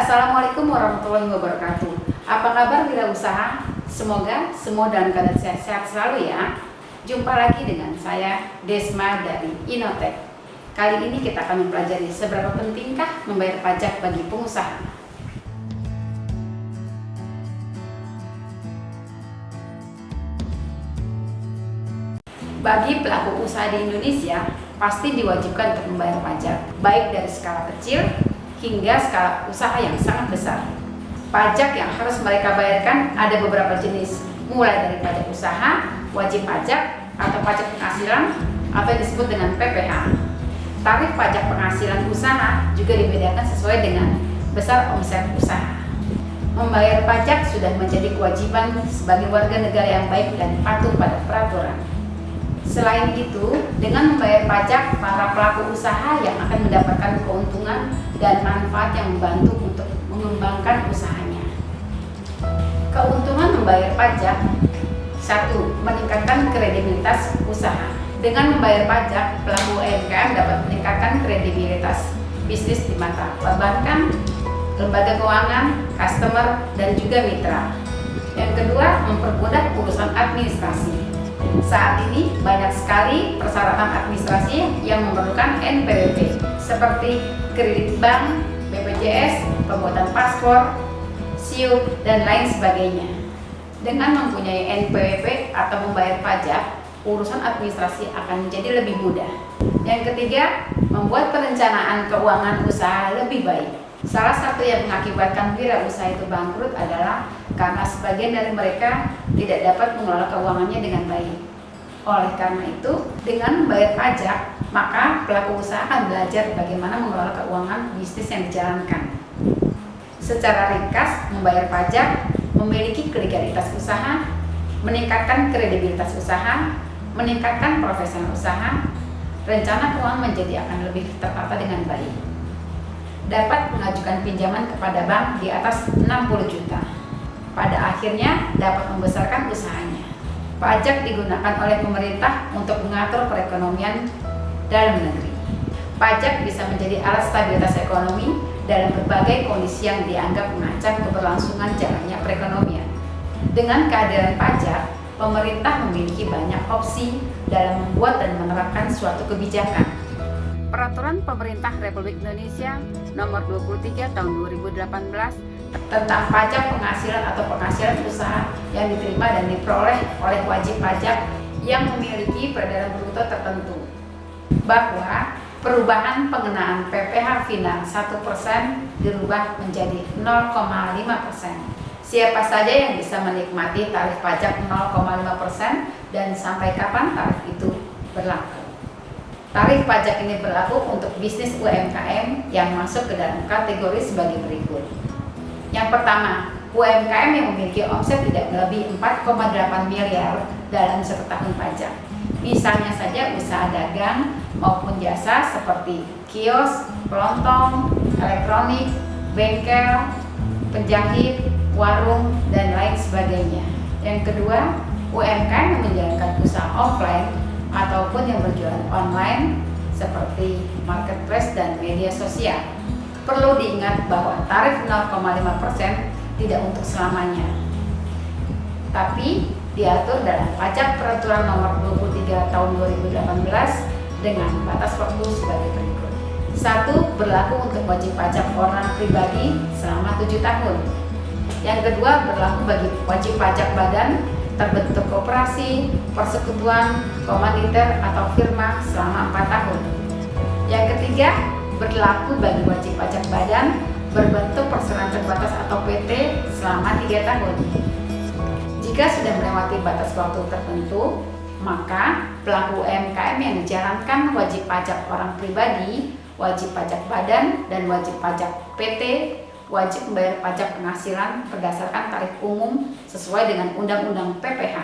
Assalamualaikum warahmatullahi wabarakatuh. Apa kabar wirausaha? Semoga semua dalam keadaan sehat selalu ya. Jumpa lagi dengan saya Desma dari Innotek. Kali ini kita akan mempelajari seberapa pentingkah membayar pajak bagi pengusaha. Bagi pelaku usaha di Indonesia, pasti diwajibkan untuk membayar pajak, baik dari skala kecil hingga skala usaha yang sangat besar. Pajak yang harus mereka bayarkan ada beberapa jenis, mulai dari pajak usaha, wajib pajak, atau pajak penghasilan, atau yang disebut dengan PPh. Tarif pajak penghasilan usaha juga dibedakan sesuai dengan besar omset usaha. Membayar pajak sudah menjadi kewajiban sebagai warga negara yang baik dan patuh pada peraturan. Selain itu, dengan membayar pajak, para pelaku usaha yang akan mendapatkan keuntungan dan manfaat yang membantu untuk mengembangkan usahanya. Keuntungan membayar pajak: 1. Meningkatkan kredibilitas usaha. Dengan membayar pajak, pelaku UMKM dapat meningkatkan kredibilitas bisnis di mata perbankan, lembaga keuangan, customer, dan juga mitra. Yang kedua, mempermudah urusan administrasi. Saat ini banyak sekali persyaratan administrasi yang memerlukan NPWP seperti kredit bank, BPJS, pembuatan paspor, SIUP, dan lain sebagainya. Dengan mempunyai NPWP atau membayar pajak, urusan administrasi akan menjadi lebih mudah. Yang ketiga, membuat perencanaan keuangan usaha lebih baik. Salah satu yang mengakibatkan wirausaha itu bangkrut adalah karena sebagian dari mereka tidak dapat mengelola keuangannya dengan baik. Oleh karena itu, dengan membayar pajak, maka pelaku usaha akan belajar bagaimana mengelola keuangan bisnis yang dijalankan. Secara ringkas, membayar pajak memiliki legalitas usaha, meningkatkan kredibilitas usaha, meningkatkan profesional usaha, rencana keuangan menjadi akan lebih tertata dengan baik. Dapat mengajukan pinjaman kepada bank di atas 60 juta. Pada akhirnya dapat membesarkan usahanya. Pajak digunakan oleh pemerintah untuk mengatur perekonomian dalam negeri. Pajak bisa menjadi alat stabilitas ekonomi dalam berbagai kondisi yang dianggap mengancam keberlangsungan jalannya perekonomian. Dengan kehadiran pajak, pemerintah memiliki banyak opsi dalam membuat dan menerapkan suatu kebijakan. Peraturan Pemerintah Republik Indonesia Nomor 23 Tahun 2018 tentang pajak penghasilan atau penghasilan usaha yang diterima dan diperoleh oleh wajib pajak yang memiliki peredaran bruto tertentu, bahwa perubahan pengenaan PPh final 1% dirubah menjadi 0,5%. Siapa saja yang bisa menikmati tarif pajak 0,5% dan sampai kapan tarif itu berlaku. Tarif pajak ini berlaku untuk bisnis UMKM yang masuk ke dalam kategori sebagai berikut. Yang pertama, UMKM yang memiliki omset tidak lebih 4,8 miliar dalam satu tahun pajak. Misalnya saja usaha dagang maupun jasa seperti kios, kelontong, elektronik, bengkel, penjahit, warung, dan lain sebagainya. Yang kedua, UMKM yang menjalankan usaha offline ataupun yang berjualan online seperti marketplace dan media sosial. Perlu diingat bahwa tarif 0,5% tidak untuk selamanya, tapi diatur dalam Pajak Peraturan Nomor 23 Tahun 2018 dengan batas waktu sebagai berikut. 1. Berlaku untuk wajib pajak orang pribadi selama 7 tahun. Yang kedua, berlaku bagi wajib pajak badan terbentuk koperasi, persekutuan, komaniter, atau firma selama 4 tahun. Yang ketiga, berlaku bagi wajib pajak badan berbentuk perseroan terbatas atau PT selama 3 tahun. Jika sudah melewati batas waktu tertentu, maka pelaku UMKM yang dijalankan wajib pajak orang pribadi, wajib pajak badan, dan wajib pajak PT wajib membayar pajak penghasilan berdasarkan tarif umum sesuai dengan Undang-Undang PPh.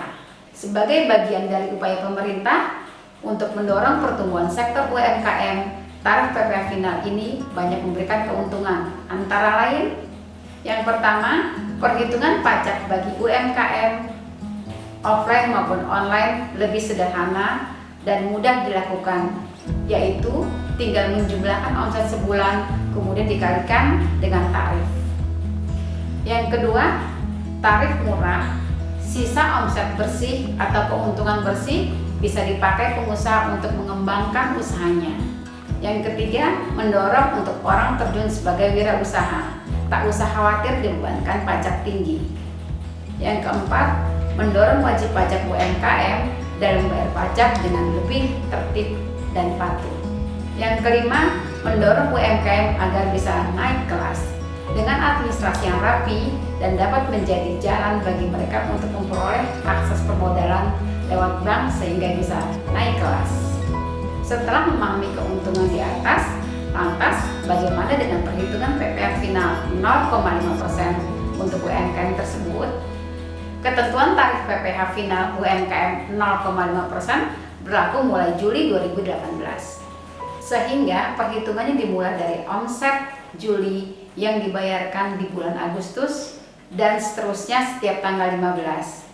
Sebagai bagian dari upaya pemerintah untuk mendorong pertumbuhan sektor UMKM, tarif PPh final ini banyak memberikan keuntungan, antara lain: yang pertama, perhitungan pajak bagi UMKM offline maupun online lebih sederhana dan mudah dilakukan, yaitu tinggal menjumlahkan omset sebulan kemudian dikalikan dengan tarif. Yang kedua, tarif murah, sisa omset bersih atau keuntungan bersih bisa dipakai pengusaha untuk mengembangkan usahanya. Yang ketiga, mendorong untuk orang terjun sebagai wirausaha, tak usah khawatir dibebankan pajak tinggi. Yang keempat, mendorong wajib pajak UMKM dalam membayar pajak dengan lebih tertib dan patuh. Yang kelima, mendorong UMKM agar bisa naik kelas dengan administrasi yang rapi dan dapat menjadi jalan bagi mereka untuk memperoleh akses permodalan lewat bank sehingga bisa naik kelas. Setelah memahami keuntungan di atas, lantas bagaimana dengan perhitungan PPh final 0,5% untuk UMKM tersebut? Ketentuan tarif PPh final UMKM 0,5% berlaku mulai Juli 2018. Sehingga perhitungannya dimulai dari omset Juli yang dibayarkan di bulan Agustus dan seterusnya setiap tanggal 15.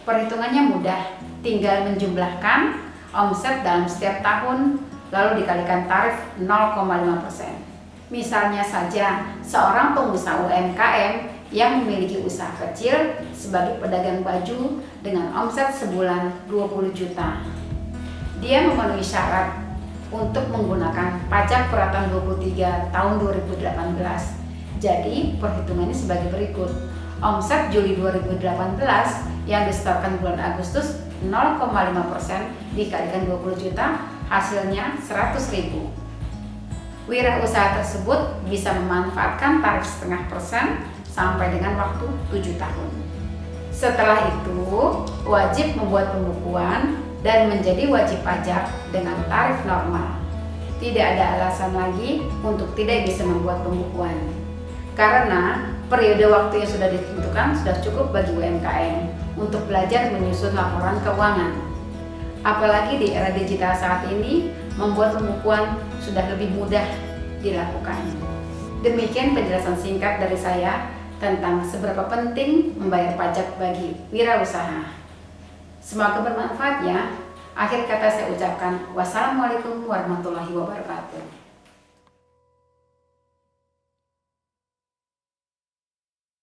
Perhitungannya mudah, tinggal menjumlahkan omset dalam setiap tahun lalu dikalikan tarif 0,5%. Misalnya saja, seorang pengusaha UMKM yang memiliki usaha kecil sebagai pedagang baju dengan omset sebulan 20 juta. Dia memenuhi syarat untuk menggunakan pajak peraturan 23 tahun 2018. Jadi, perhitungannya sebagai berikut. Omset Juli 2018 yang disetorkan bulan Agustus 0,5% dikalikan 20 juta, hasilnya 100.000. Wirausaha tersebut bisa memanfaatkan tarif 0,5% sampai dengan waktu 7 tahun. Setelah itu, wajib membuat pembukuan dan menjadi wajib pajak dengan tarif normal. Tidak ada alasan lagi untuk tidak bisa membuat pembukuan. Karena periode waktu yang sudah ditentukan sudah cukup bagi UMKM untuk belajar menyusun laporan keuangan. Apalagi di era digital saat ini, membuat pembukuan sudah lebih mudah dilakukan. Demikian penjelasan singkat dari saya tentang seberapa penting membayar pajak bagi wirausaha. Semoga bermanfaat ya. Akhir kata saya ucapkan wassalamualaikum warahmatullahi wabarakatuh.